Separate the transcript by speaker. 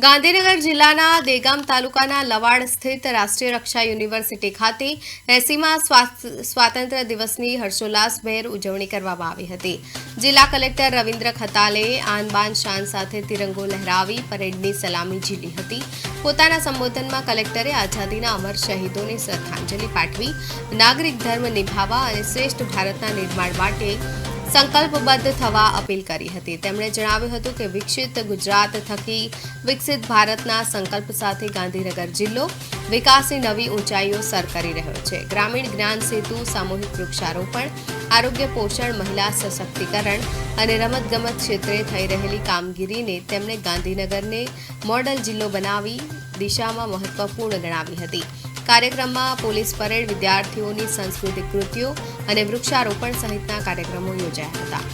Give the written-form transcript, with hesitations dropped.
Speaker 1: ગાંધીનગર જિલ્લાના દેગામ તાલુકાના લવાડ સ્થિત રાષ્ટ્રીય રક્ષા યુનિવર્સિટી ખાતે 80મા સ્વાતંત્ર્ય દિવસની હર્ષોલ્લાસભેર ઉજવણી કરવામાં આવી હતી. જિલ્લા કલેક્ટર રવિન્દ્ર ખતાલેએ આન બાન શાન સાથે તિરંગો લહેરાવી પરેડની સલામી ઝીલી હતી. પોતાના સંબોધનમાં કલેક્ટરે આઝાદીના અમર શહીદોને શ્રદ્ધાંજલિ પાઠવી નાગરિક ધર્મ નિભાવવા અને શ્રેષ્ઠ ભારતના નિર્માણ માટે સંકલ્પબદ્ધ થવા અપીલ કરી હતી. તેમણે જણાવ્યું હતું કે વિકસિત ગુજરાત થકી વિકસિત ભારતના સંકલ્પ સાથે ગાંધીનગર જિલ્લો વિકાસની નવી ઊંચાઈઓ સર કરી રહ્યો છે. ગ્રામીણ જ્ઞાન સેતુ, સામૂહિક વૃક્ષારોપણ, આરોગ્ય પોષણ, મહિલા સશક્તિકરણ અને રમતગમત ક્ષેત્રે થઈ રહેલી કામગીરીને તેમણે ગાંધીનગરને મોડલ જિલ્લો બનાવી દિશામાં મહત્વપૂર્ણ ગણાવી હતી. કાર્યક્રમમાં પોલીસ પરેડ, વિદ્યાર્થીઓની સાંસ્કૃતિક કૃતિઓ અને વૃક્ષારોપણ સહિતના કાર્યક્રમો યોજાયા હતા.